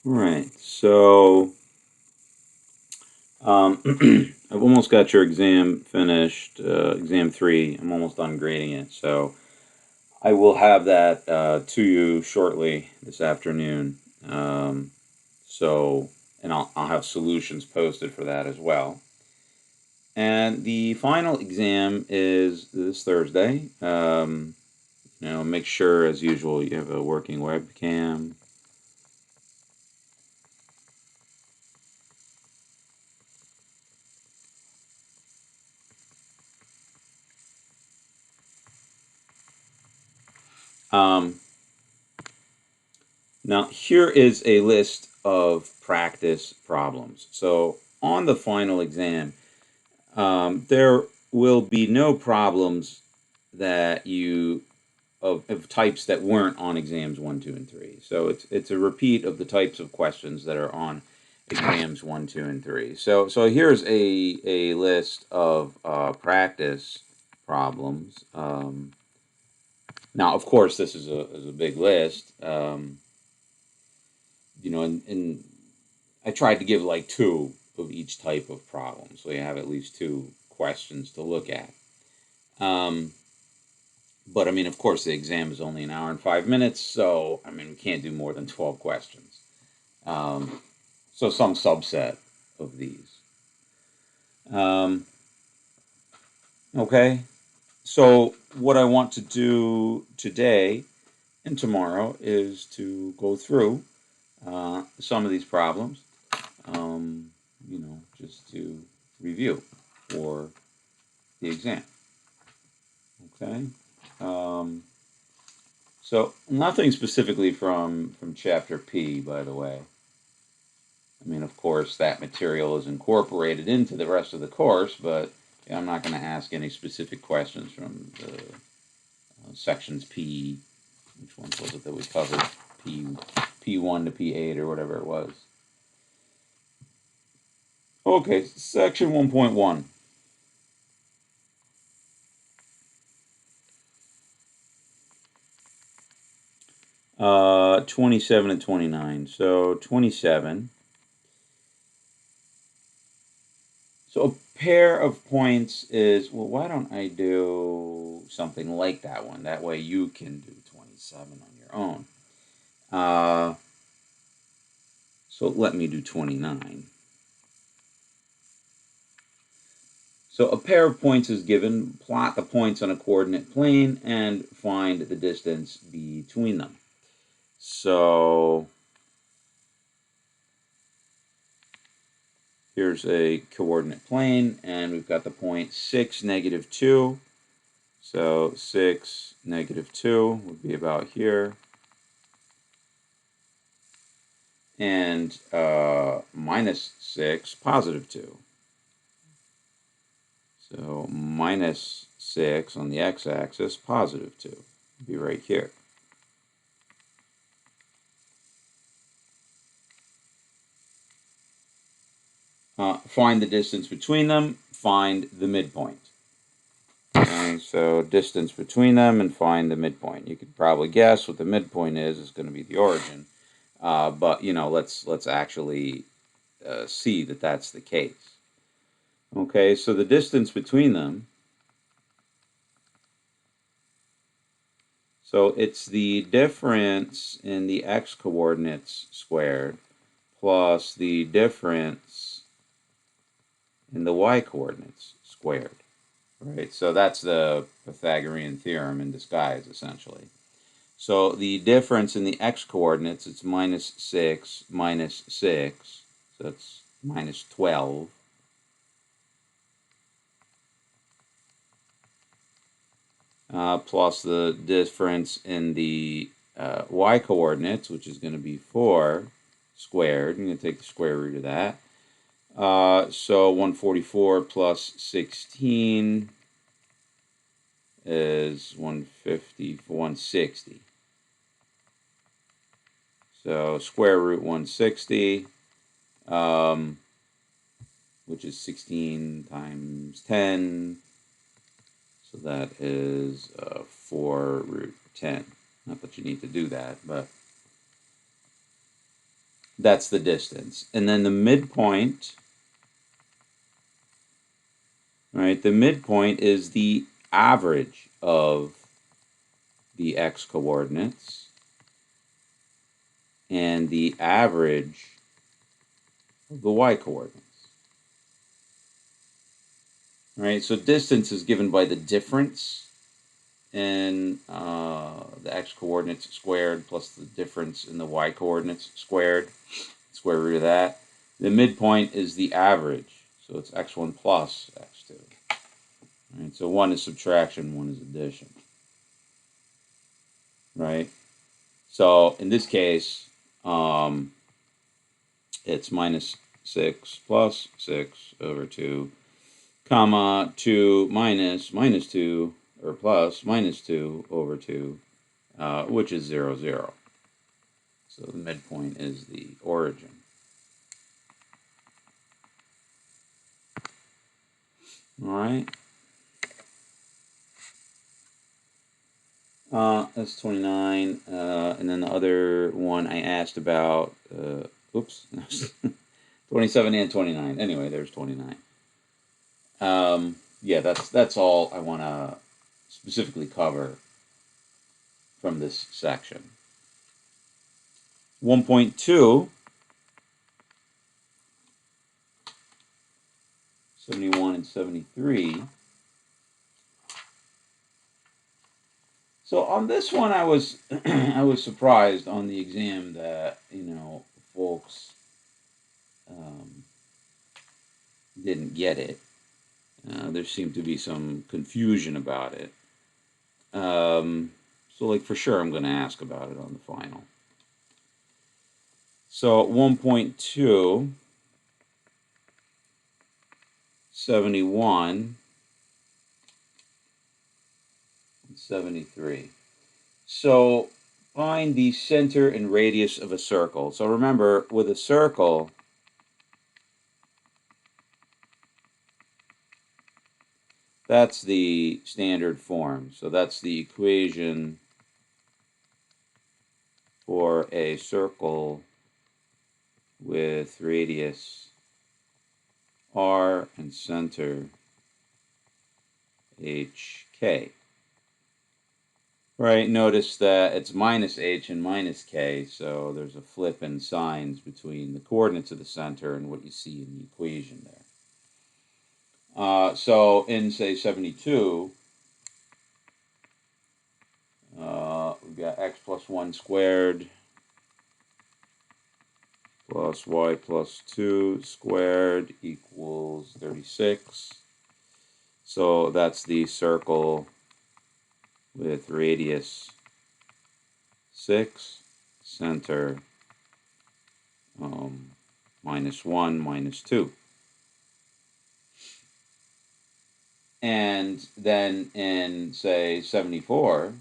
All right, so I've almost got your exam finished, exam 3. I'm almost done grading it, so I will have that to you shortly this afternoon. So, and I'll have solutions posted for that as well. And the final exam is this Thursday. Make sure, as usual, you have a working webcam. Um, Now, here is a list of practice problems. So, on the final exam, there will be no problems that you of types that weren't on exams 1, 2, and 3. So it's a repeat of the types of questions that are on exams 1, 2, and 3. So here's a list of practice problems. Now, of course, this is a big list. And I tried to give like two of each type of problem, so you have at least two questions to look at. But I mean, of course, the exam is only an hour and 5 minutes, so I mean, we can't do more than 12 questions. Um, so some subset of these. Um, okay, so what I want to do today and tomorrow is to go through some of these problems, just to review for the exam. Okay. Um, so nothing specifically from chapter P, by the way. I mean, of course, that material is incorporated into the rest of the course, but I'm not going to ask any specific questions from the sections P. Which ones was it that we covered? P1 to P8 or whatever it was. Okay, section 1.1. 27 and 29. So 27. So a pair of points is, well, why don't I do something like that one? That way you can do 27 on your own. So let me do 29. So a pair of points is given. Plot the points on a coordinate plane and find the distance between them. So here's a coordinate plane, and we've got the point 6, -2. So 6, -2 would be about here. And -6, +2. So -6 on the x-axis, +2. Be right here. Find the distance between them, find the midpoint. Okay, so distance between them and find the midpoint. You could probably guess what the midpoint is. It's going to be the origin. But let's actually see that that's the case. Okay, so the distance between them. So it's the difference in the x coordinates squared plus the difference in the y coordinates squared. Right, so that's the Pythagorean theorem in disguise, essentially. So the difference in the x coordinates, it's -6 minus 6, so that's -12. Plus the difference in the y coordinates, which is going to be 4 squared. I'm going to take the square root of that. So 144 plus 16 is 150, 160. So square root 160, which is 16 times 10. So that is 4 root 10. Not that you need to do that, but That's the distance. And then the midpoint, right? The midpoint is the average of the x coordinates and the average of the y coordinates. Right? So distance is given by the difference in the x coordinates squared plus the difference in the y coordinates squared, square root of that. The midpoint is the average, so it's x1 plus x2. Right? So one is subtraction, one is addition. Right? So in this case, it's minus 6 plus 6 over 2, comma 2 minus 2, or plus minus 2 over 2, which is 0, 0. So the midpoint is the origin. All right. That's 29. And then the other one I asked about, oops, 27 and 29. Anyway, there's 29. Yeah, that's all I want to specifically cover from this section. 1.2, 71 and 73. So on this one, I was I was surprised on the exam that folks didn't get it. There seemed to be some confusion about it. So like for sure, I'm going to ask about it on the final. So 1.2, 71, and 73. So find the center and radius of a circle. So remember, with a circle, that's the standard form. So that's the equation for a circle with radius r and center hk. Right, notice that it's minus h and minus k, so there's a flip in signs between the coordinates of the center and what you see in the equation there. So in, say, 72, we've got x plus 1 squared plus y plus 2 squared equals 36. So that's the circle with radius 6, center minus 1, minus 2. And then in, say, 74,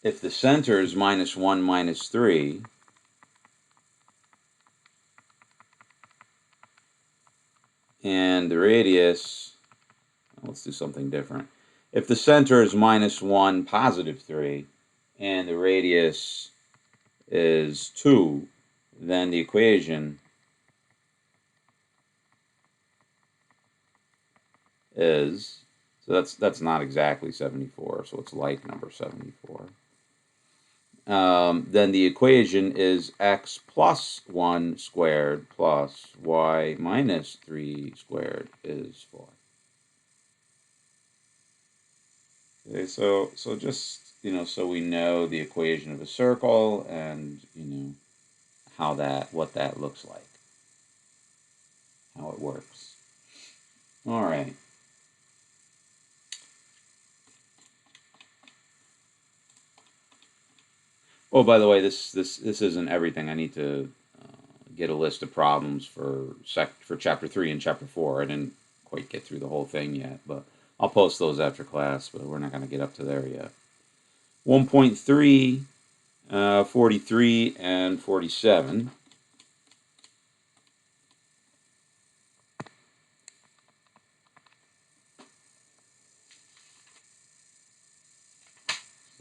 if the center is minus 1, minus 3, and the radius, let's do something different. If the center is minus 1, positive 3, and the radius is 2, then the equation is, so that's not exactly 74, so it's like number 74. Then the equation is x plus 1 squared plus y minus 3 squared is 4. Okay, so just, so we know the equation of a circle and, what that looks like, how it works. All right. Oh, by the way, this isn't everything. I need to get a list of problems for chapter 3 and chapter 4. I didn't quite get through the whole thing yet, but I'll post those after class, but we're not going to get up to there yet. 1.3, 43, and 47.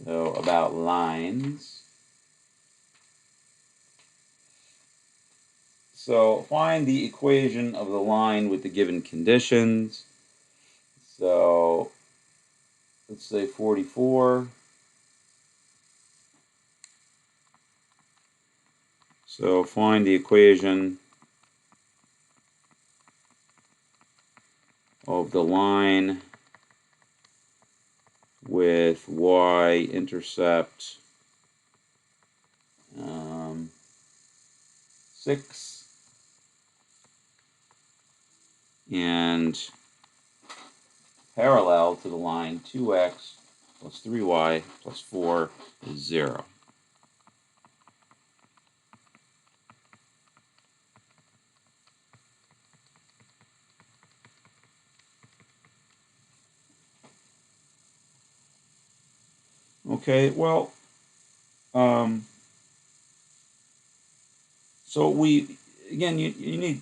So about lines. So find the equation of the line with the given conditions. So let's say 44. So find the equation of the line with y-intercept 6 and parallel to the line 2x plus 3y plus 4 is 0. Okay, well, so again, you need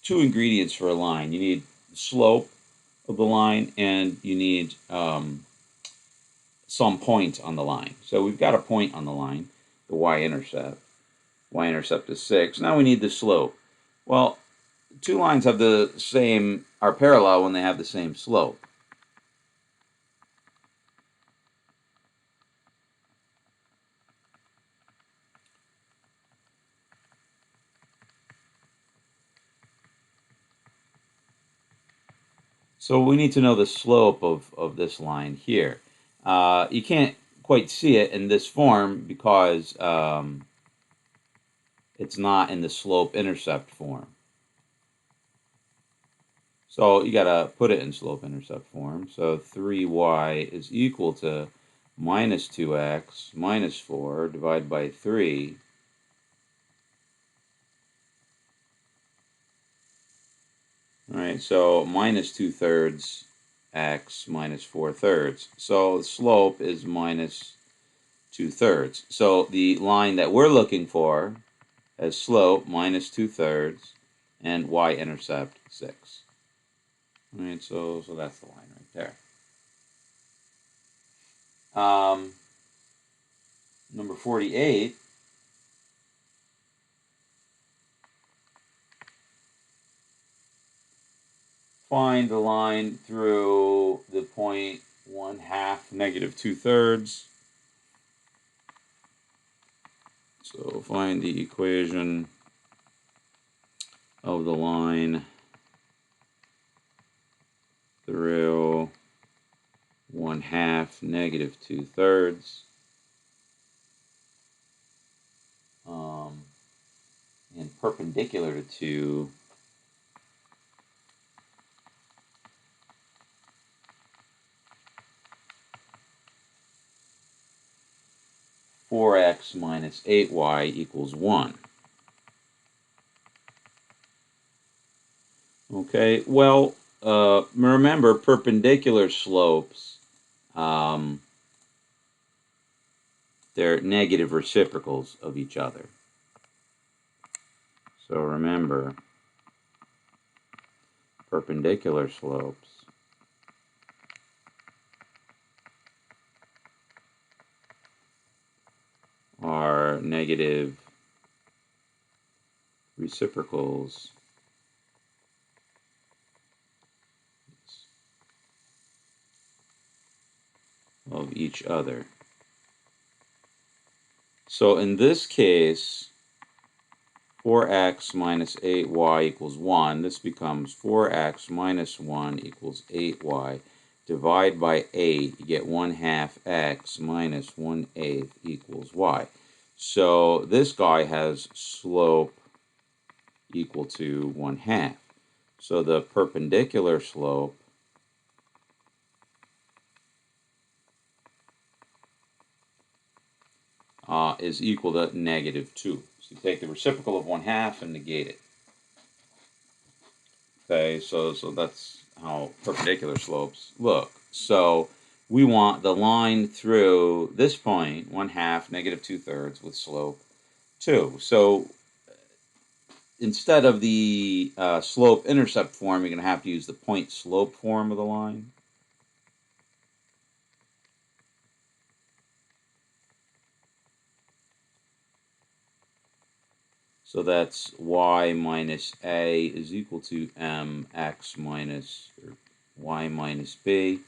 two ingredients for a line. You need the slope of the line, and you need some point on the line. So we've got a point on the line, the y-intercept. Y-intercept is 6. Now we need the slope. Well, two lines have are parallel when they have the same slope. So we need to know the slope of this line here. You can't quite see it in this form because it's not in the slope-intercept form. So you got to put it in slope-intercept form. So 3y is equal to minus 2x minus 4 divided by 3. All right, so minus 2/3 x minus 4/3. So the slope is minus 2/3. So the line that we're looking for has slope minus 2/3 and y-intercept 6. All right, so that's the line right there. Number 48. Find the line through the point 1/2 negative 2/3. So find the equation of the line through 1/2 negative 2/3. And perpendicular to 4x minus 8y equals 1. Okay, well, remember perpendicular slopes, they're negative reciprocals of each other. So remember, perpendicular slopes are negative reciprocals of each other. So in this case, 4x minus 8y equals 1. This becomes 4x minus 1 equals 8y. Divide by 8, you get 1/2 x minus 1/8 equals y. So this guy has slope equal to 1/2. So the perpendicular slope is equal to negative 2. So you take the reciprocal of 1/2 and negate it. Okay, so that's how perpendicular slopes look. So we want the line through this point, 1/2 negative 2/3 with slope 2. So instead of the slope-intercept form, you're going to have to use the point-slope form of the line. So that's y minus a is equal to mx minus, or y minus b,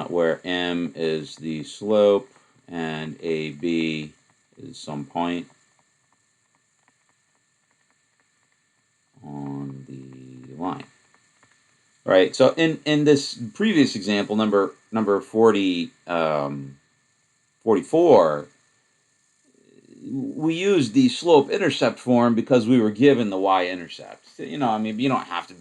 where m is the slope and ab is some point on the line. Right. So in this previous example, number 44, we used the slope-intercept form because we were given the y-intercept. You know, I mean, you don't have to,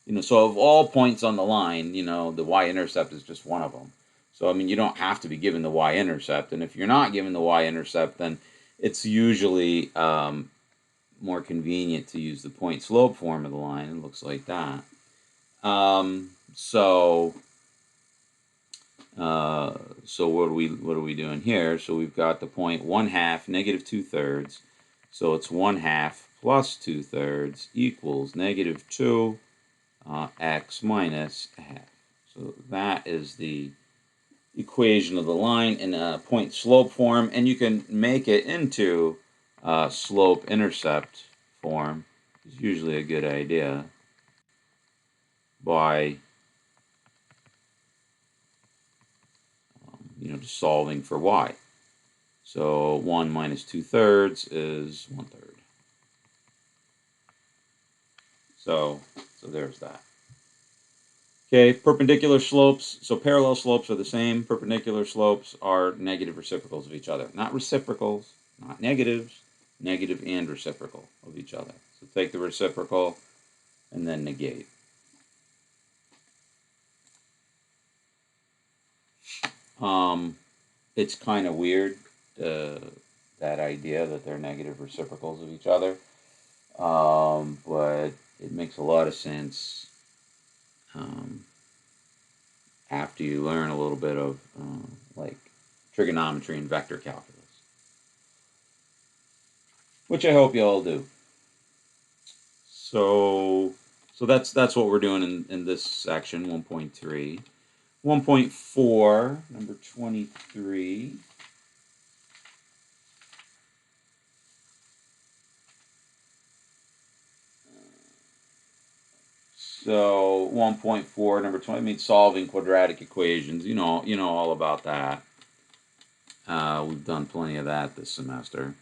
you know, so of all points on the line, you know, the y-intercept is just one of them. So, I mean, you don't have to be given the y-intercept. And if you're not given the y-intercept, then it's usually more convenient to use the point-slope form of the line. It looks like that. So what are we doing here? So we've got the point 1/2 negative 2/3. So it's 1/2 plus 2/3 equals -2 x minus a half. So that is the equation of the line in a point slope form, and you can make it into slope intercept form. It's usually a good idea by just solving for y. So 1 minus 2/3 is 1/3. So there's that. Okay, perpendicular slopes. So parallel slopes are the same. Perpendicular slopes are negative reciprocals of each other. Not reciprocals, not negatives, negative and reciprocal of each other. So take the reciprocal and then negate. It's kind of weird, that idea that they're negative reciprocals of each other. But it makes a lot of sense after you learn a little bit of like trigonometry and vector calculus, which I hope you all do. So that's what we're doing in this section 1.3. 1.4, number 23. So 1.4, number 20, means solving quadratic equations. You know all about that. We've done plenty of that this semester.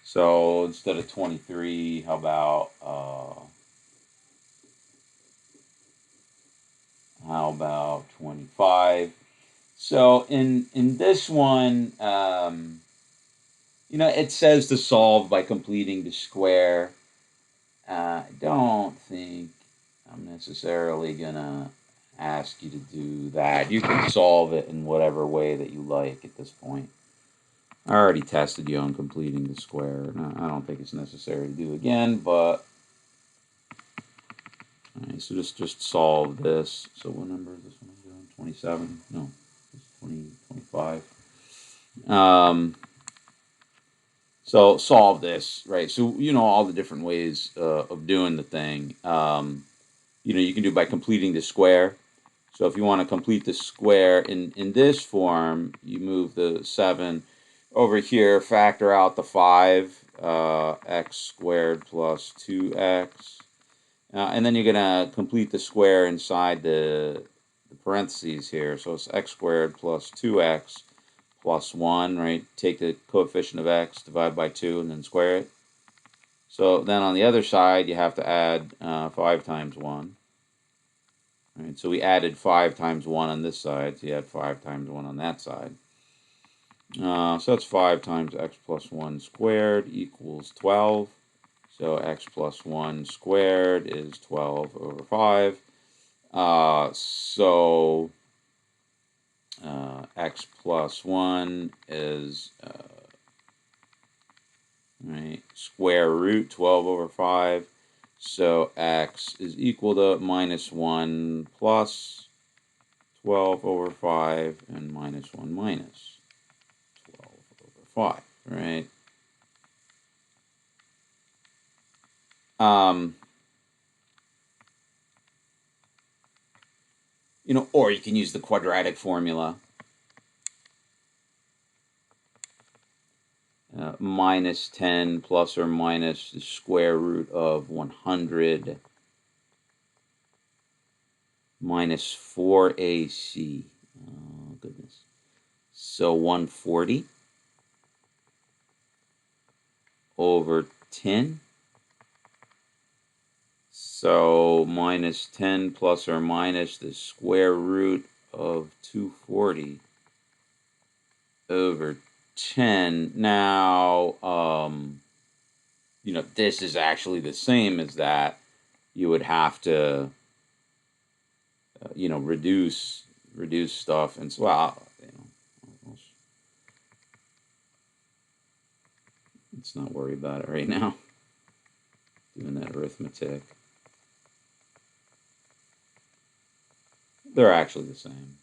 So instead of 23, how about 25? So in this one, it says to solve by completing the square. I don't think I'm necessarily gonna ask you to do that. You can solve it in whatever way that you like at this point. I already tested you on completing the square. I don't think it's necessary to do again, but all right, so just solve this. So what number is this one doing? 27? No, it's 20, 25. So solve this, right? So all the different ways of doing the thing. You can do by completing the square. So if you want to complete the square in this form, you move the 7 over here, factor out the 5, x squared plus 2x. And then you're going to complete the square inside the parentheses here. So it's x squared plus 2x plus 1, right? Take the coefficient of x, divide by 2, and then square it. So then on the other side, you have to add 5 times 1. Right, so we added 5 times 1 on this side, so you add 5 times 1 on that side. So that's 5 times x plus 1 squared equals 12. So x plus 1 squared is 12 over 5. X plus 1 is square root 12 over 5. So x is equal to minus 1 plus 12 over 5 and minus 1 minus 12 over 5, right? Or you can use the quadratic formula. minus 10 plus or minus the square root of 100 minus 4ac. Oh, goodness. So 140 over 10. So minus 10 plus or minus the square root of 240 over 10. Now, this is actually the same as that. You would have to, reduce stuff. And so, well, let's not worry about it right now. Doing that arithmetic. They're actually the same.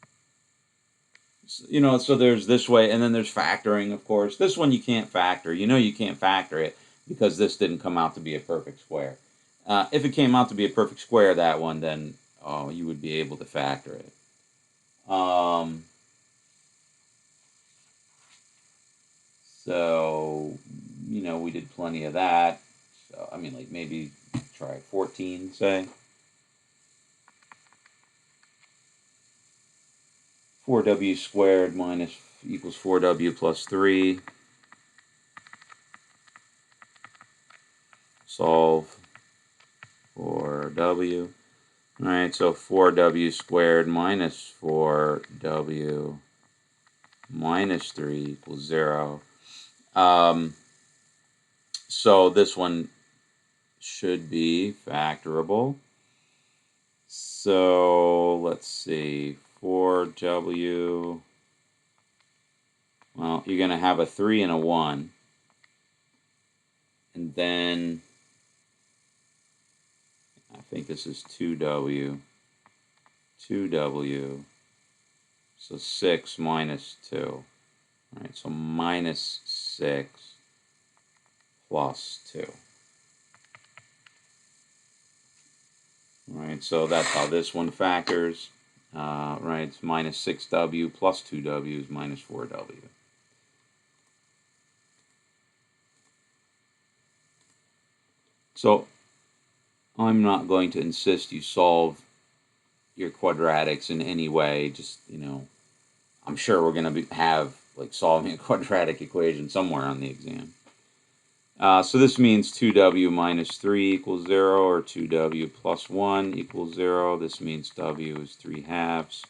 So there's this way, and then there's factoring, of course. This one you can't factor. You can't factor it because this didn't come out to be a perfect square. If it came out to be a perfect square, that one, then you would be able to factor it. So, we did plenty of that. So, like maybe try 14, say. 4w squared minus equals 4w plus 3. Solve for w. All right, so 4w squared minus 4w minus 3 equals 0. So this one should be factorable. So let's see, 4w, well, you're going to have a 3 and a 1. And then I think this is 2w, so 6 minus 2. All right, so minus 6 plus 2. All right, so that's how this one factors. Right, it's minus 6w plus 2w is minus 4w. So I'm not going to insist you solve your quadratics in any way. Just, I'm sure we're going to have like solving a quadratic equation somewhere on the exam. So this means 2w minus 3 equals 0, or 2w plus 1 equals 0. This means w is 3/2,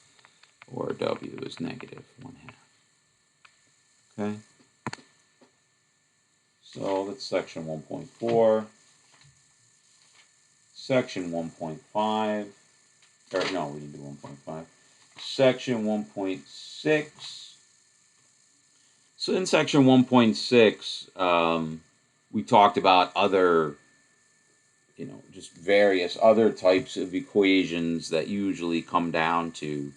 or w is negative 1/2. Okay? So that's section 1.4. Section 1.5. Or no, we didn't do 1.5. Section 1.6. So in section 1.6, we talked about other, just various other types of equations that usually come down to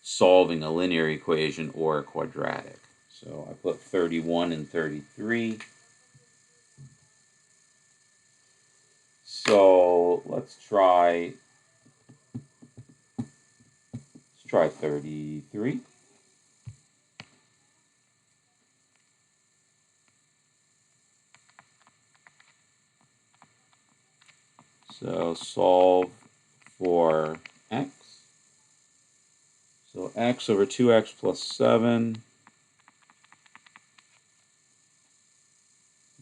solving a linear equation or a quadratic. So I put 31 and 33. So let's try 33. So solve for x. So x over 2x plus 7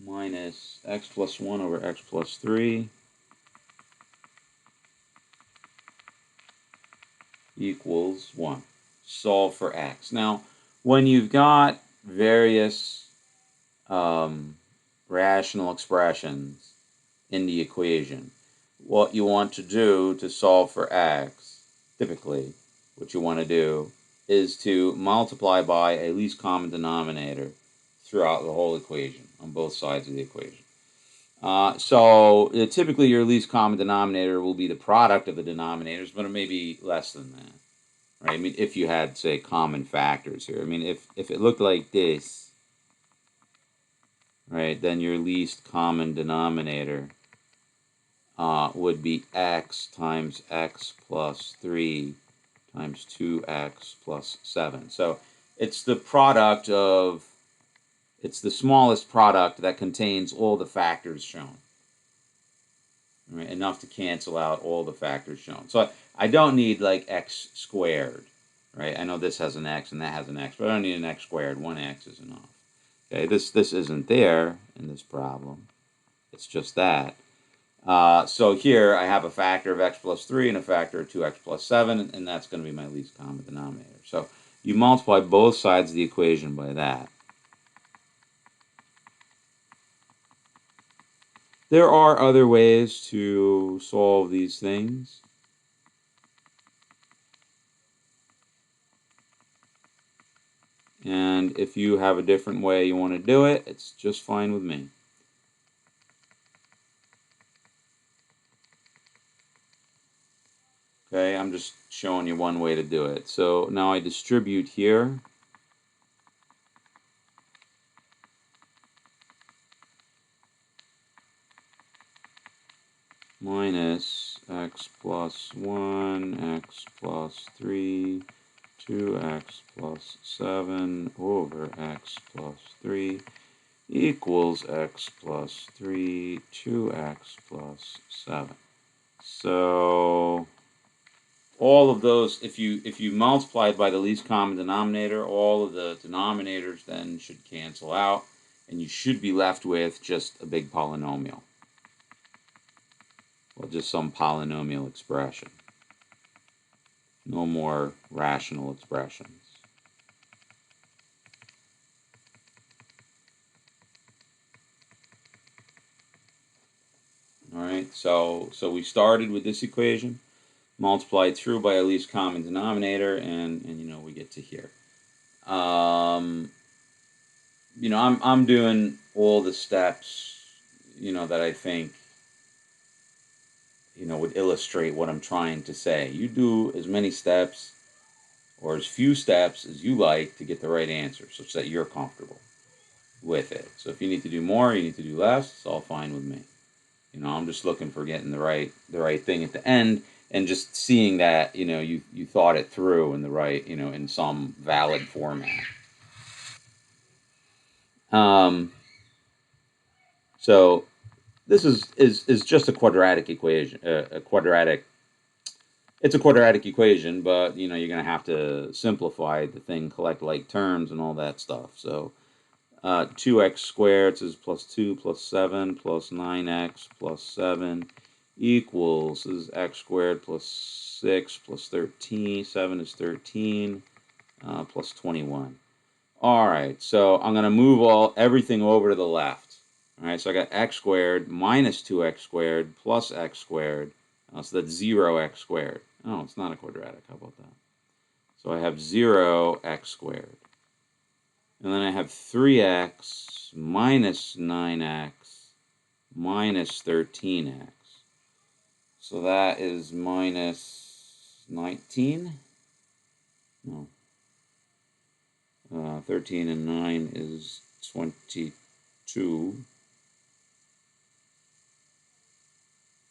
minus x plus 1 over x plus 3 equals 1. Solve for x. Now, when you've got various rational expressions in the equation, what you want to do to solve for x, typically, what you want to do is to multiply by a least common denominator throughout the whole equation, on both sides of the equation. So typically your least common denominator will be the product of the denominators, but it may be less than that. Right? If you had, say, common factors here. If it looked like this, right, then your least common denominator would be x times x plus 3 times 2x plus 7. So it's the product of It's the smallest product that contains all the factors shown. Right? Enough to cancel out all the factors shown. So I don't need like x squared. Right? I know this has an x and that has an x, but I don't need an x squared. One x is enough. Okay, this isn't there in this problem. It's just that. So here I have a factor of x plus 3 and a factor of 2x plus 7, and that's going to be my least common denominator. So you multiply both sides of the equation by that. There are other ways to solve these things. And if you have a different way you want to do it, it's just fine with me. Okay, I'm just showing you one way to do it. So now I distribute here. Minus x plus 1, x plus 3, 2x plus 7 over x plus 3 equals x plus 3, 2x plus 7. So all of those, if you multiply by the least common denominator, all of the denominators then should cancel out, and you should be left with just a big polynomial. Well, just some polynomial expression. No more rational expressions. All right, so we started with this equation, multiplied through by a least common denominator, and you know we get to here. You know, I'm doing all the steps, you know, that I think, you know, would illustrate what I'm trying to say. You do as many steps or as few steps as you like to get the right answer, such that you're comfortable with it. So if you need to do more, you need to do less, it's all fine with me. You know, I'm just looking for getting the right thing at the end, and just seeing that, you know, you thought it through in the right, you know, in some valid format. So this is just a quadratic equation, it's a quadratic equation, but you know you're going to have to simplify the thing, collect like terms and all that stuff. So 2x squared is plus 2 plus 7 plus 9x plus 7 equals, this is x squared plus 6 plus 13, 7 is 13, plus 21. All right, so I'm going to move everything over to the left. All right, so I got x squared minus 2x squared plus x squared. So that's 0x squared. Oh, it's not a quadratic. How about that? So I have 0x squared. And then I have 3x minus 9x minus 13x. So that is minus 19. No. 13 and 9 is 22.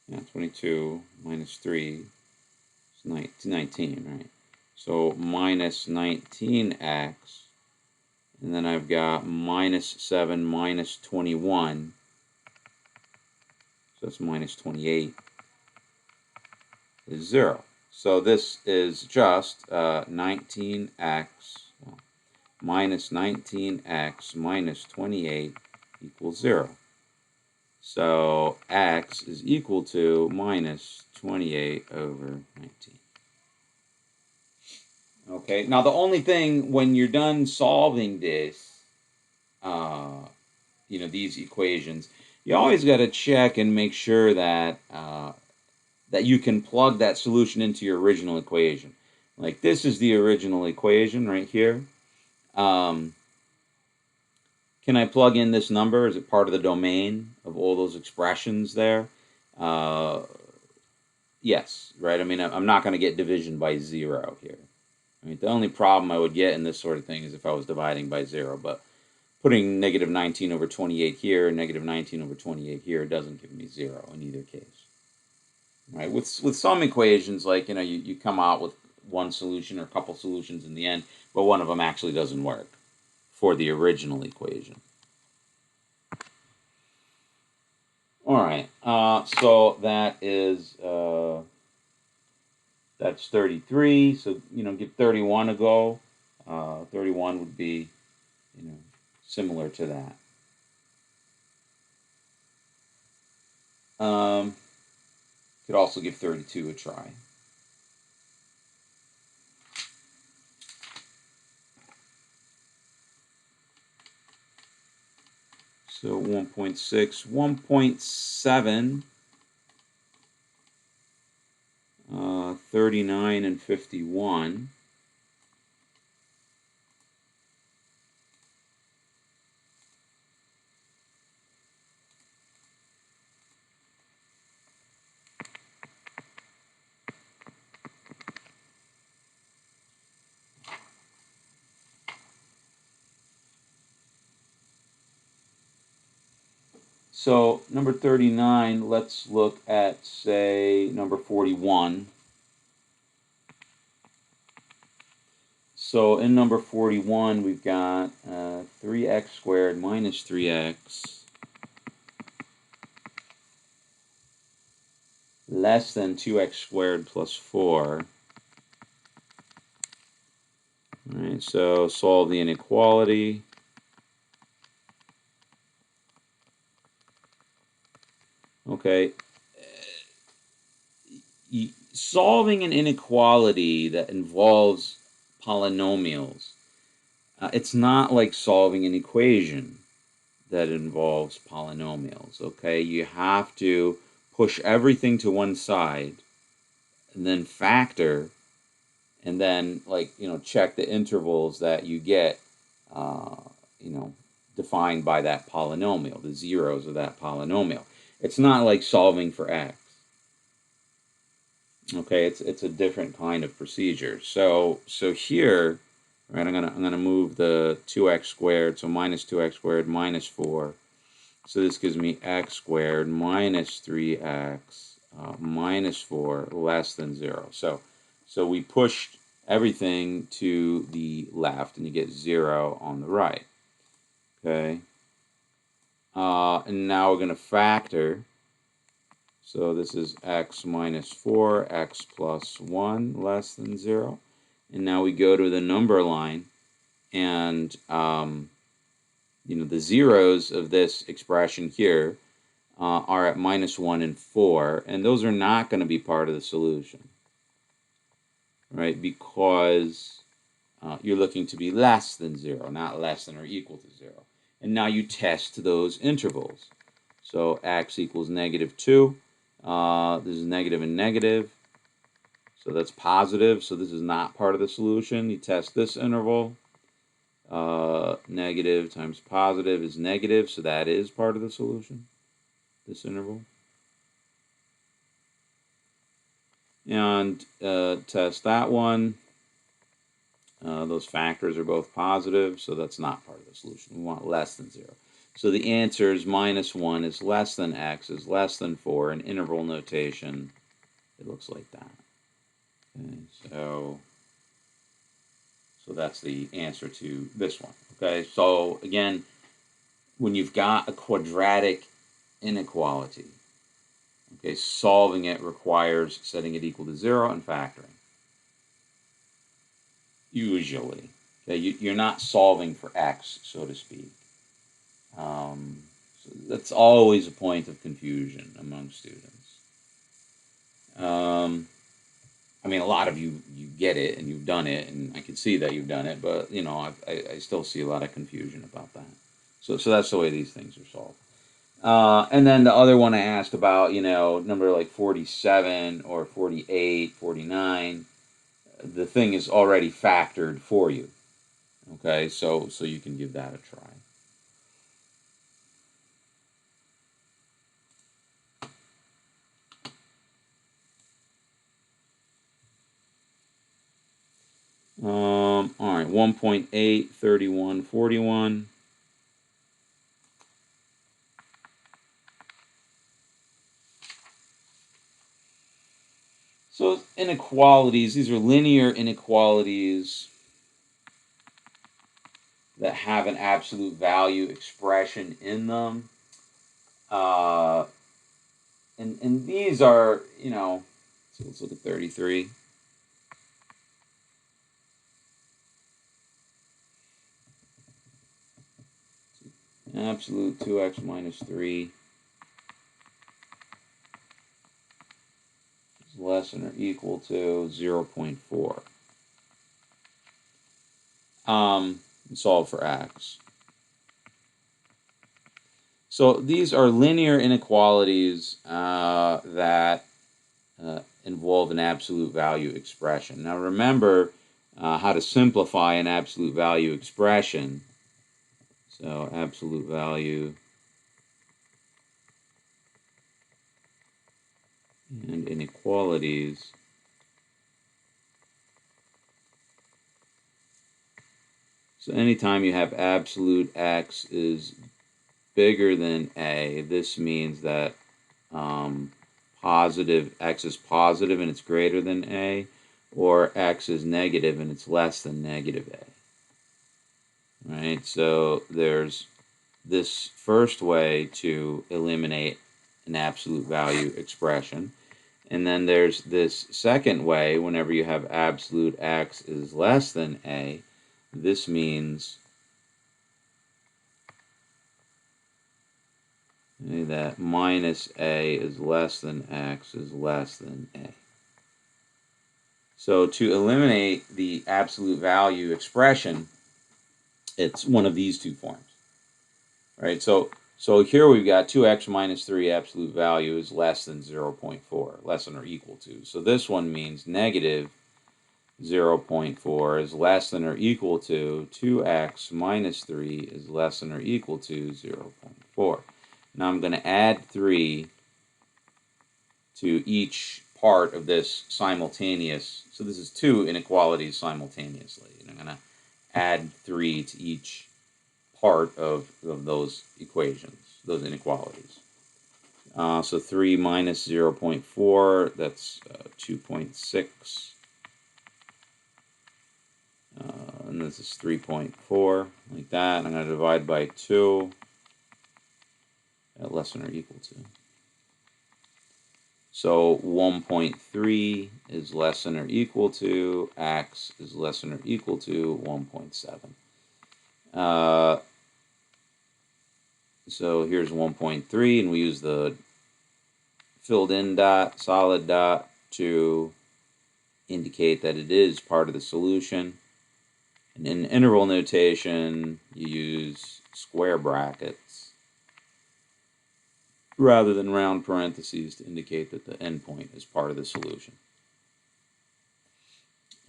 Yeah, 22 minus 3 is 19, right? So minus 19x, and then I've got minus 7 minus 21, so that's minus 28, is 0. So this is just 19x, well, minus 19x minus 28 equals 0. So x is equal to minus 28 over 19. Okay, now the only thing when you're done solving this, you know, these equations, you always got to check and make sure that that you can plug that solution into your original equation. Like this is the original equation right here. Can I plug in this number? Is it part of the domain of all those expressions there? Yes, right? I mean, I'm not going to get division by 0 here. I mean, the only problem I would get in this sort of thing is if I was dividing by 0, but putting negative 19 over 28 here, negative 19 over 28 here doesn't give me 0 in either case. Right? With some equations, like, you know, you come out with one solution or a couple solutions in the end, but one of them actually doesn't work for the original equation. All right. So that is that's 33. So give 31 a go. 31 would be similar to that. Could also give 32 a try. So 1.6, 1.7, 39 and 51. So number 39, let's look at, say, number 41. So in number 41, we've got 3x squared minus 3x less than 2x squared plus 4. All right, so solve the inequality. Okay. Solving an inequality that involves polynomials, it's not like solving an equation that involves polynomials, okay? You have to push everything to one side and then factor and then check the intervals that you get uh, defined by that polynomial, the zeros of that polynomial. It's not like solving for x. Okay, it's a different kind of procedure. So here, right, I'm gonna move the 2x squared, so minus 2x squared minus 4. So this gives me x squared minus 3x minus 4 less than 0. So we pushed everything to the left, and you get 0 on the right. Okay. And now we're going to factor. So this is x minus 4, x plus 1 less than 0. And now we go to the number line, and the zeros of this expression here are at minus 1 and 4, and those are not going to be part of the solution, right? Because you're looking to be less than 0, not less than or equal to 0. And now you test those intervals. So x equals negative 2. This is negative and negative. So that's positive. So this is not part of the solution. You test this interval. Negative times positive is negative. So that is part of the solution, this interval. And test that one. Those factors are both positive, so that's not part of the solution. We want less than 0. So the answer is minus 1 is less than x is less than 4. In interval notation, it looks like that. Okay, so that's the answer to this one. Okay, so again, when you've got a quadratic inequality, okay, solving it requires setting it equal to 0 and factoring. Usually. Okay, you're not solving for x, so to speak. So that's always a point of confusion among students. I mean, a lot of you get it and you've done it, and I can see that you've done it, but I still see a lot of confusion about that. So that's the way these things are solved. And then the other one I asked about, number like 47 or 48, 49, the thing is already factored for you. Okay, so you can give that a try. All right, 1.8, 31, 41. So inequalities, these are linear inequalities that have an absolute value expression in them. and these are, so let's look at 33. Absolute 2x minus 3 is less than or equal to 0.4. Solve for x. So these are linear inequalities that involve an absolute value expression. Now remember how to simplify an absolute value expression. So absolute value and inequalities. So anytime you have absolute x is bigger than a, this means that positive x is positive and it's greater than a, or x is negative and it's less than negative a. Right? So there's this first way to eliminate an absolute value expression. And then there's this second way, whenever you have absolute x is less than a, this means that minus a is less than x is less than a. So to eliminate the absolute value expression, it's one of these two forms. Right? So here we've got 2x minus 3 absolute value is less than 0.4, less than or equal to. So this one means negative 0.4 is less than or equal to 2x minus 3 is less than or equal to 0.4. Now I'm going to add 3 to each part of this simultaneous. So this is two inequalities simultaneously. And I'm going to add 3 to each part of those equations, those inequalities. So 3 minus 0.4, that's 2.6. And this is 3.4, like that. I'm going to divide by 2 at less than or equal to. So 1.3 is less than or equal to, x is less than or equal to 1.7. So here's 1.3, and we use the filled in dot, solid dot, to indicate that it is part of the solution. And in interval notation, you use square brackets rather than round parentheses to indicate that the endpoint is part of the solution.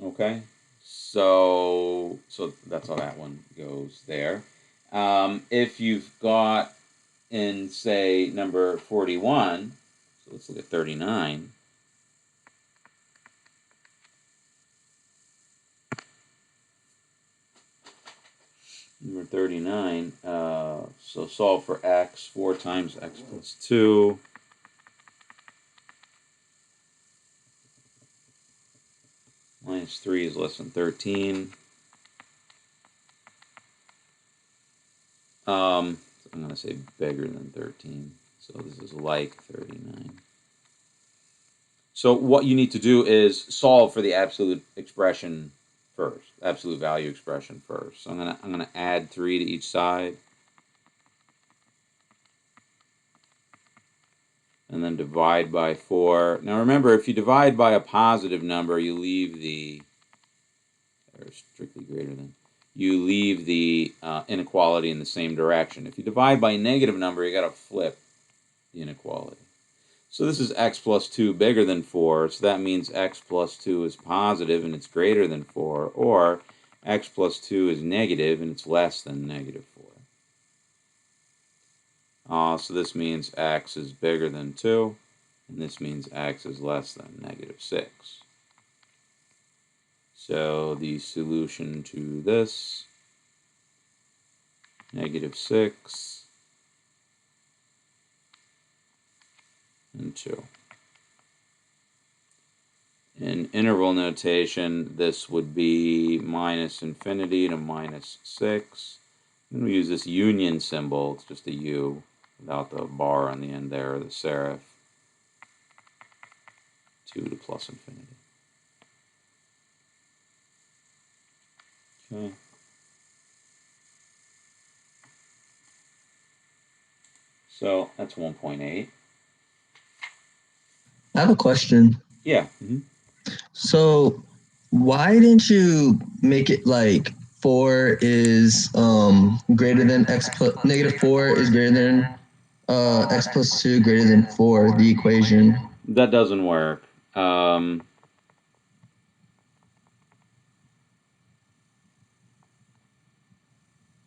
Okay, so that's how that one goes there. If you've got in, say, number 41, so let's look at 39. Number 39, so solve for x, 4 times x plus 2. Minus 3 is less than 13. I'm going to say bigger than 13. So this is like 39. So what you need to do is solve for the absolute expression first, absolute value expression first. So I'm gonna add 3 to each side, and then divide by 4. Now remember, if you divide by a positive number, you leave the, or strictly greater than, you leave the inequality in the same direction. If you divide by a negative number, you got to flip the inequality. So this is x plus 2 bigger than 4, so that means x plus 2 is positive and it's greater than 4, or x plus 2 is negative and it's less than negative 4. So this means x is bigger than 2, and this means x is less than negative 6. So the solution to this, negative 6 and 2. In interval notation, this would be minus infinity to minus 6. And we use this union symbol. It's just a U without the bar on the end there, or the serif. 2 to plus infinity. Okay. So that's 1.8. I have a question. Yeah. So why didn't you make it like 4 is greater than x plus negative 4 is greater than x plus 2 greater than 4, the equation? That doesn't work. Um,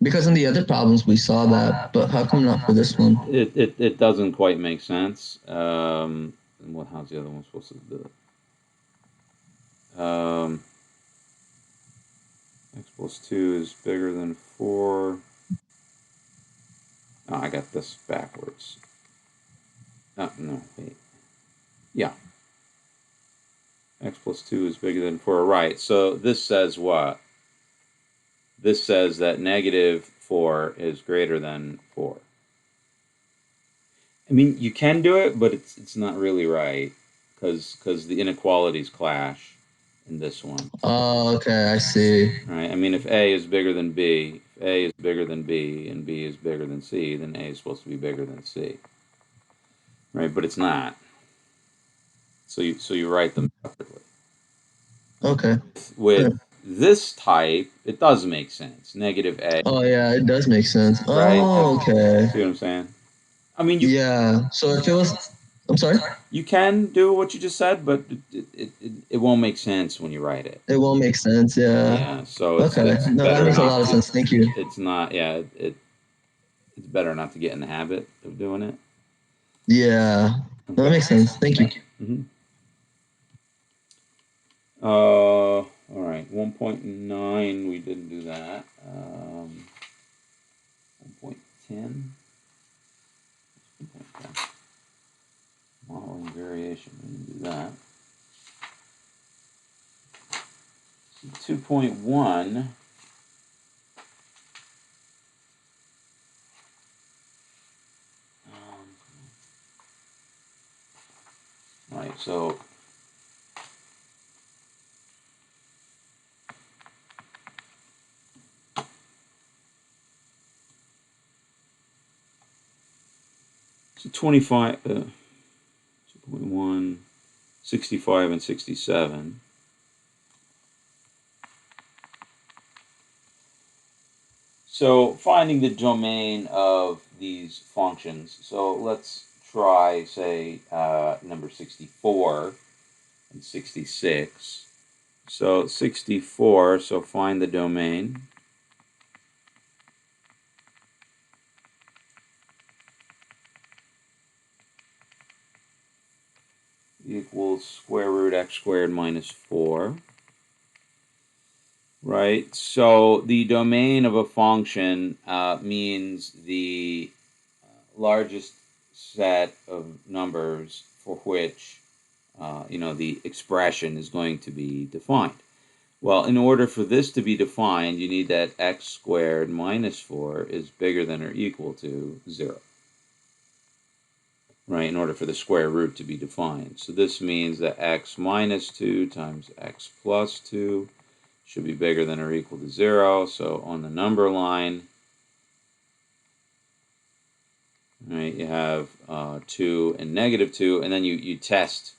Because in the other problems we saw that, but how come not for this one? it doesn't quite make sense. How's the other one supposed to do it? X plus 2 is bigger than 4. Oh, I got this backwards. No, wait. Yeah. X plus 2 is bigger than 4. Right. So this says what? This says that negative 4 is greater than 4. I mean, you can do it, but it's not really right because the inequalities clash in this one. Oh, okay, I see. Right? I mean, if A is bigger than B, if A is bigger than B, and B is bigger than C, then A is supposed to be bigger than C. Right? But it's not. So you write them separately. Okay. With this type, it does make sense. Negative A, Oh yeah, it does make sense. right? Oh, okay. See what I'm saying? I mean, Yeah. So if it was, I'm sorry, you can do what you just said, but it won't make sense when you write it. it won't make sense. Yeah. Yeah, so Okay. it's No, that better makes a not. lot of sense. Thank you. It's not. Yeah, it's better not to get in the habit of doing it. Yeah. No, that Okay. makes sense. Thank you. Mm-hmm. All right. 1.9. We didn't do that. 1.10. 1.10. Modeling variation. We didn't do that. 2.1. Right. So. So 25. 2.1. 65 and 67. So finding the domain of these functions. So let's try, say, number 64 and 66. So 64, so find the domain. Equals square root x squared minus 4. Right? So the domain of a function means the largest set of numbers for which the expression is going to be defined. Well, in order for this to be defined, you need that x squared minus 4 is bigger than or equal to 0. Right, in order for the square root to be defined. So this means that x minus 2 times x plus 2 should be bigger than or equal to 0. So on the number line, right, you have 2 and negative 2, and then you test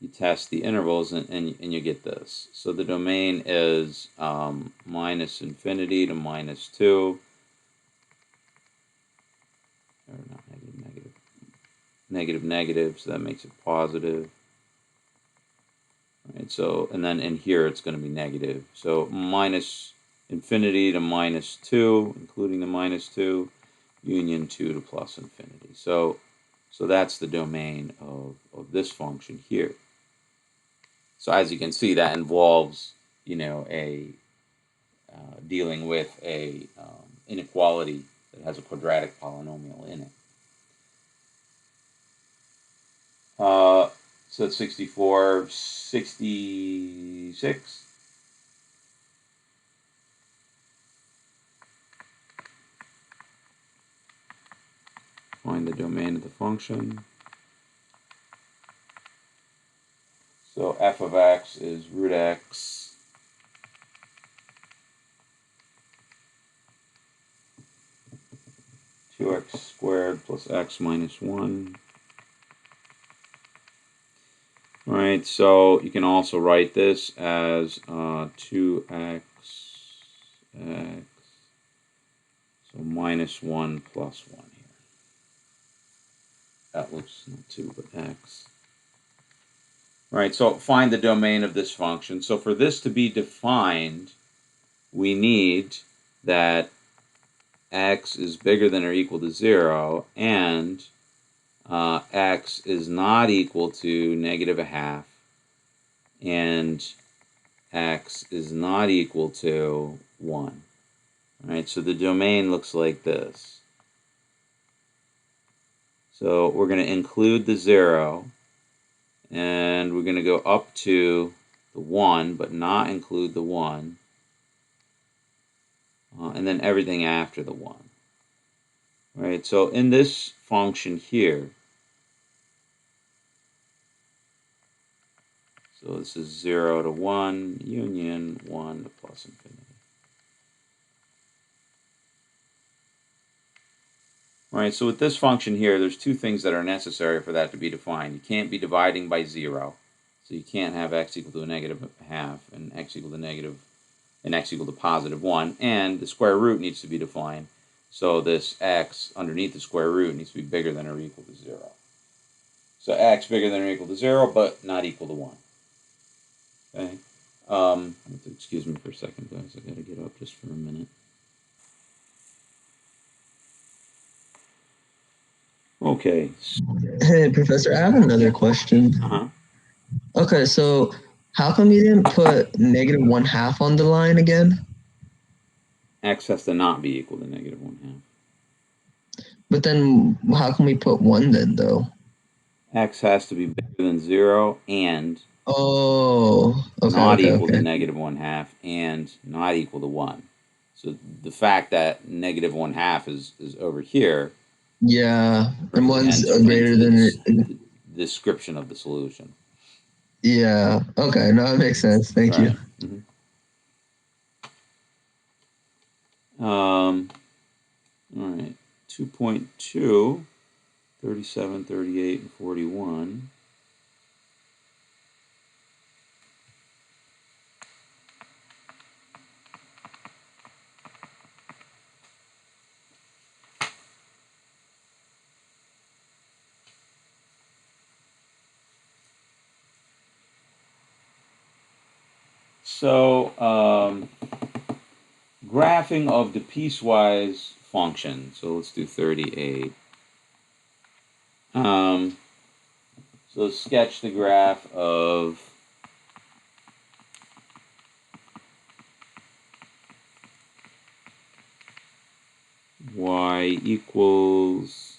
the intervals, and you get this. So the domain is minus infinity to minus 2, or not negative, so that makes it positive. Right, so, and then in here it's going to be negative. So minus infinity to minus 2, including the minus 2, union 2 to plus infinity. So that's the domain of this function here. So as you can see, that involves, a dealing with a inequality that has a quadratic polynomial in it. So that's 64, 66. Find the domain of the function. So f of x is root x 2x squared plus x minus 1. All right, so you can also write this as 2x, x, so minus 1 plus 1 here. That looks not 2, but x. All right, so find the domain of this function. So for this to be defined, we need that x is bigger than or equal to 0, and x is not equal to negative a half, and x is not equal to 1. All right, so the domain looks like this. So we're going to include the 0, and we're going to go up to the 1, but not include the 1, and then everything after the 1. All right, so in this function here, so this is 0 to 1, union 1 to plus infinity. All right, so with this function here, there's two things that are necessary for that to be defined. You can't be dividing by 0, so you can't have x equal to a negative half and x equal to negative and x equal to positive 1, and the square root needs to be defined. So this x underneath the square root needs to be bigger than or equal to 0. So x bigger than or equal to 0, but not equal to 1. Okay? Excuse me for a second, guys. I gotta get up just for a minute. Okay. Hey, Professor, I have another question. Uh-huh. Okay, so how come you didn't put negative 1/2 on the line again? X has to not be equal to negative 1/2. But then how can we put 1 then, though? X has to be bigger than 0 and Oh, not okay. equal to negative 1/2 and not equal to 1. So the fact that negative 1/2 is over here Yeah, and brings one's into greater than. the description of the solution. Yeah, okay, no, that makes sense. Thank you. Right. All right. 2.2, 37, 38, and 41. So, graphing of the piecewise function. So let's do 38. So sketch the graph of y equals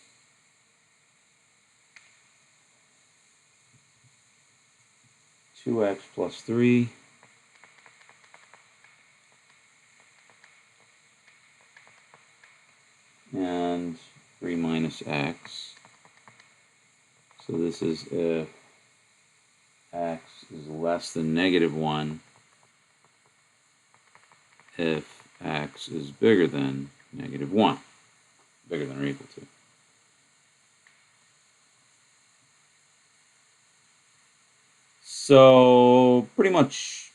2x plus 3 and 3 minus x. So this is if x is less than negative 1, if x is bigger than negative 1, bigger than or equal to. So pretty much,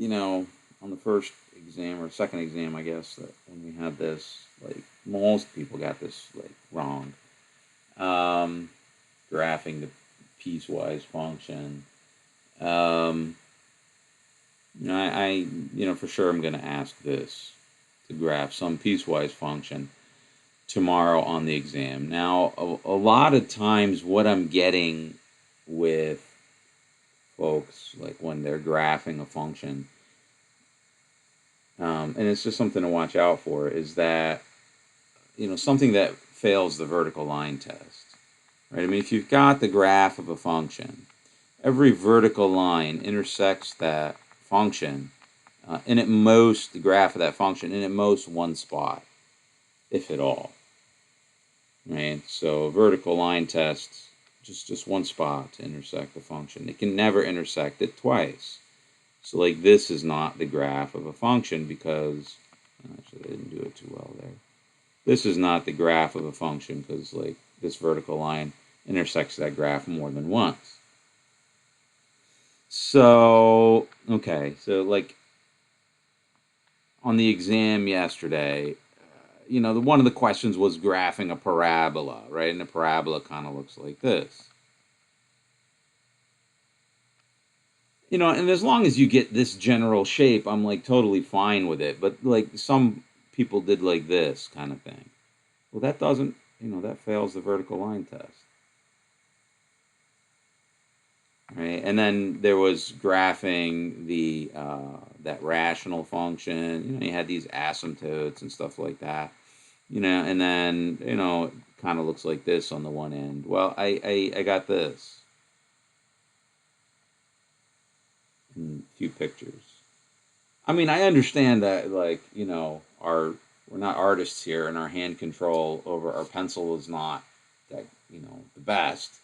on the first exam or second exam, I guess, that when we had this, like most people got this like wrong. Graphing the piecewise function. For sure I'm going to ask this to graph some piecewise function tomorrow on the exam. Now, a lot of times what I'm getting with folks, like when they're graphing a function, and it's just something to watch out for, is that, something that fails the vertical line test, right? I mean, if you've got the graph of a function, every vertical line intersects that function and at most, the graph of that function, in at most one spot, if at all, right? So a vertical line test just one spot to intersect the function. It can never intersect it twice. So like this is not the graph of a function because, actually I didn't do it too well there. This is not the graph of a function because like this vertical line intersects that graph more than once. So, okay, so like on the exam yesterday, one of the questions was graphing a parabola, right? And a parabola kind of looks like this. And as long as you get this general shape, I'm like totally fine with it. But like some people did like this kind of thing. Well, that doesn't, that fails the vertical line test. Right? And then there was graphing the that rational function. You had these asymptotes and stuff like that. And then it kind of looks like this on the one end. Well, I got this in a few pictures. I mean, I understand that, like, we're not artists here, and our hand control over our pencil is not that, the best.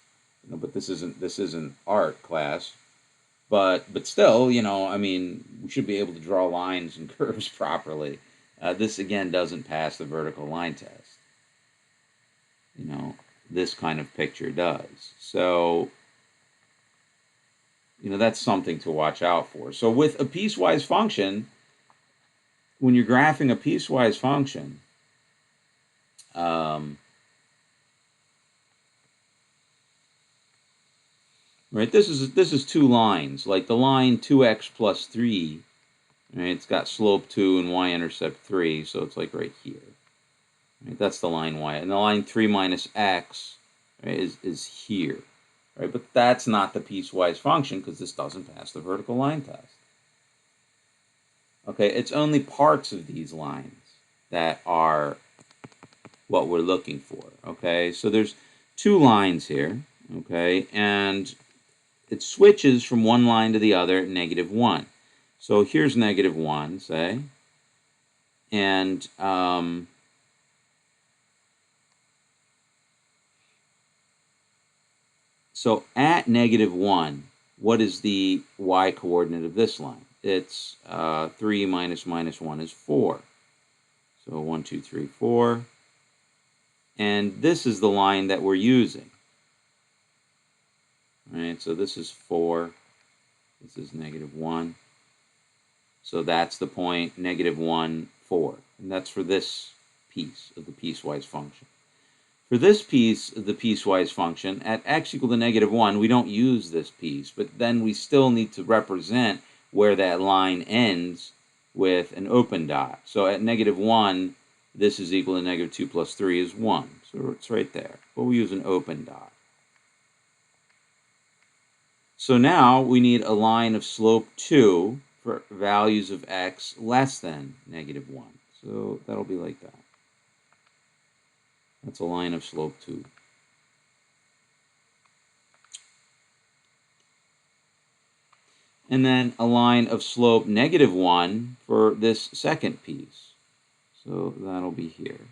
But this isn't art class. But still, I mean, we should be able to draw lines and curves properly. This again doesn't pass the vertical line test. This kind of picture does. So, that's something to watch out for. So with a piecewise function, when you're graphing a piecewise function, right? This is two lines, like the line 2x plus 3. Right? It's got slope 2 and y-intercept 3, so it's like right here. Right? That's the line y, and the line 3 minus x, right, is here. Right? But that's not the piecewise function because this doesn't pass the vertical line test. Okay, it's only parts of these lines that are what we're looking for. Okay, so there's two lines here. Okay, and it switches from one line to the other at -1. So here's -1, say, and so at -1, what is the y coordinate of this line? It's 3 minus minus 1 is 4. So 1, 2, 3, 4. And this is the line that we're using. Right, so this is 4. This is -1. So that's the point, -1, 4. And that's for this piece of the piecewise function. For this piece of the piecewise function, at x equal to -1, we don't use this piece, but then we still need to represent where that line ends with an open dot. So at -1, this is equal to -2 plus 3 is 1. So it's right there. But we use an open dot. So now we need a line of slope 2 for values of x less than -1. So that'll be like that. That's a line of slope 2. And then a line of slope -1 for this second piece. So that'll be here.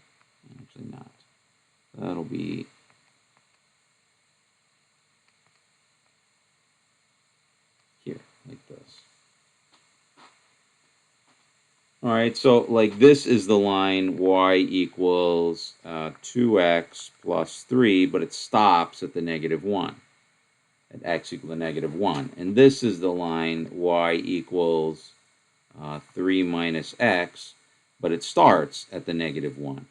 Actually not. That'll be here, like this. All right, so like this is the line y equals 2x plus 3, but it stops at the -1, at x equal to -1. And this is the line y equals 3 minus x, but it starts at the -1.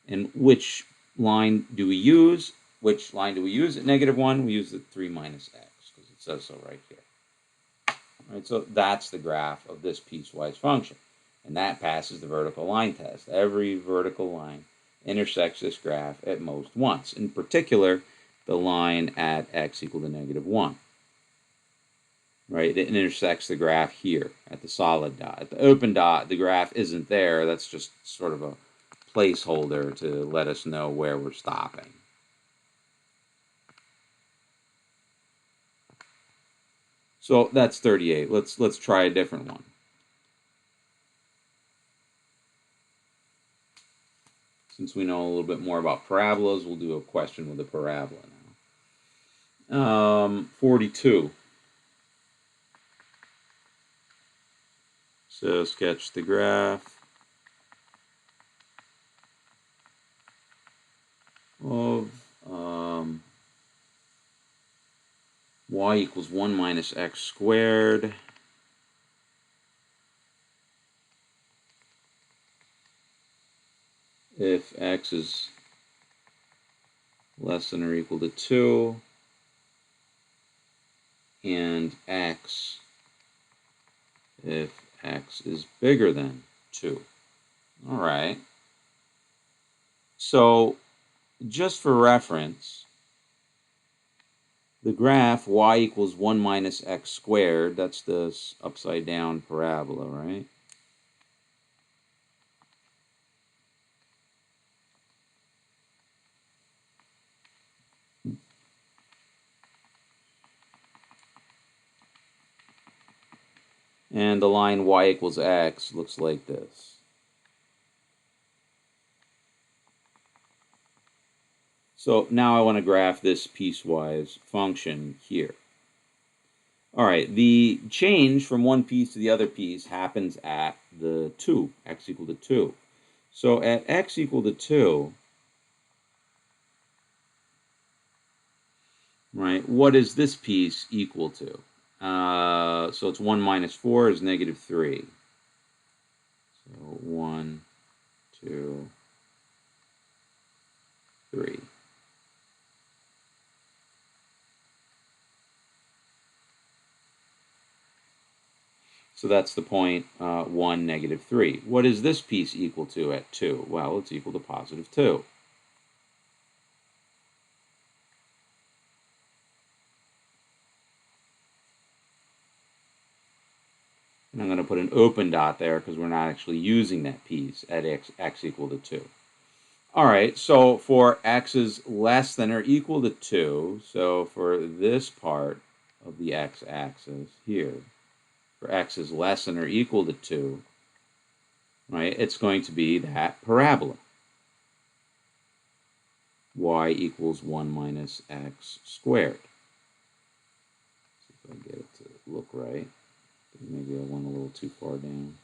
And which line do we use? Which line do we use at -1? We use the 3 minus x, because it says so right here. All right, so that's the graph of this piecewise function. And that passes the vertical line test. Every vertical line intersects this graph at most once. In particular, the line at x equal to -1. Right? It intersects the graph here at the solid dot. At the open dot, the graph isn't there. That's just sort of a placeholder to let us know where we're stopping. So that's 38. Let's try a different one. Since we know a little bit more about parabolas, we'll do a question with a parabola now. 42. So sketch the graph of y equals 1 minus x squared if x is less than or equal to 2 and x if x is bigger than 2. All right. So just for reference, the graph y equals 1 minus x squared, that's this upside down parabola, right? And the line y equals x looks like this. So now I want to graph this piecewise function here. All right, the change from one piece to the other piece happens at the 2, x equal to 2. So at x equal to 2, right, what is this piece equal to? So it's 1 minus 4 is negative 3. So 1, 2, 3. So that's the point 1, negative 3. What is this piece equal to at 2? Well, it's equal to positive 2. And I'm going to put an open dot there because we're not actually using that piece at x equal to 2. All right, so for x is less than or equal to 2, so for this part of the x-axis here, for x is less than or equal to 2, right, it's going to be that parabola. Y equals 1 minus x squared. See if I can get it to look right. Maybe I went a little too far down.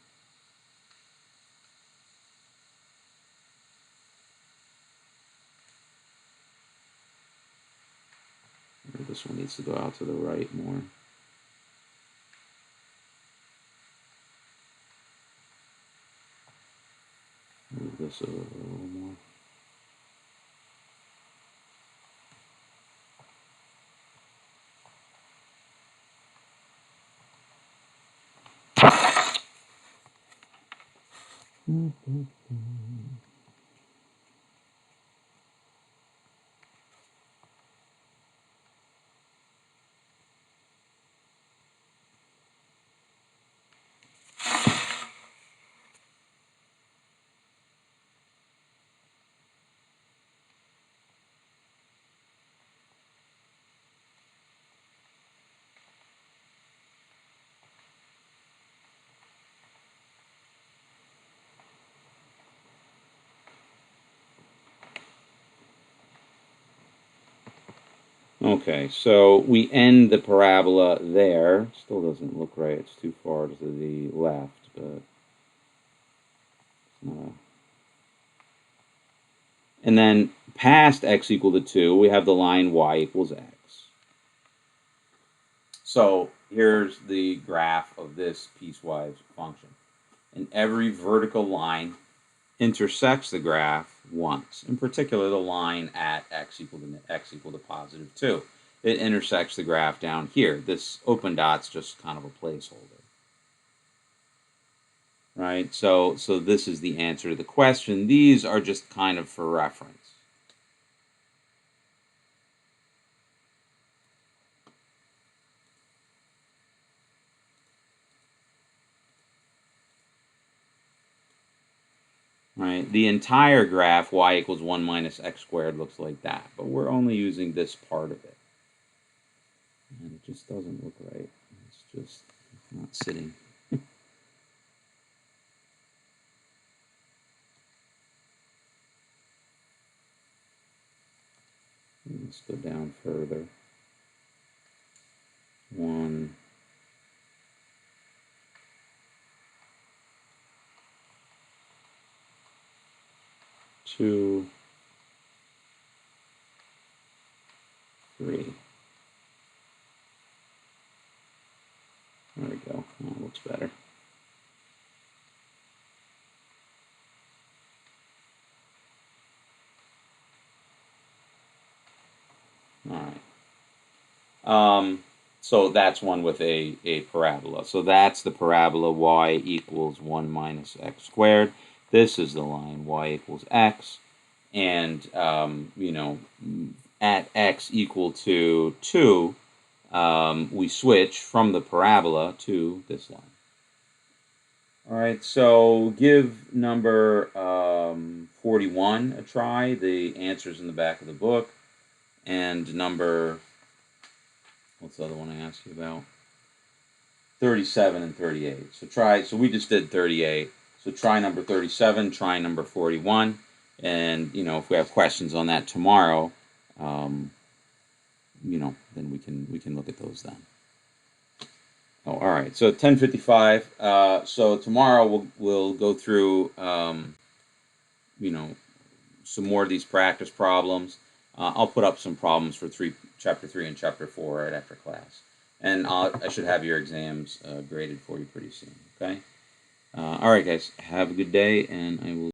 Maybe this one needs to go out to the right more. Move this a little more. Okay, so we end the parabola there. Still doesn't look right. It's too far to the left, but and then past x equal to 2, we have the line y equals x. So here's the graph of this piecewise function. And every vertical line intersects the graph once. In particular, the line at x equal to positive 2. It intersects the graph down here. This open dot's just kind of a placeholder. Right? So this is the answer to the question. These are just kind of for reference. Right? The entire graph, y equals 1 minus x squared, looks like that. But we're only using this part of it. And it just doesn't look right. It's not sitting. Let's go down further. 1, 2, 3. There we go. That looks better. All right. So that's one with a parabola. So that's the parabola y equals 1 minus x squared. This is the line y equals x. And, at x equal to 2, we switch from the parabola to this line. All right, so give number 41 a try. The answer's in the back of the book. And number, what's the other one I asked you about? 37 and 38. So we just did 38. So try number 37, try number 41. And, if we have questions on that tomorrow, then we can look at those then. Oh, all right. So 10:55. So tomorrow we'll go through some more of these practice problems. I'll put up some problems for chapter 3 and chapter 4 right after class, and I should have your exams graded for you pretty soon. Okay. All right, guys. Have a good day, and I will.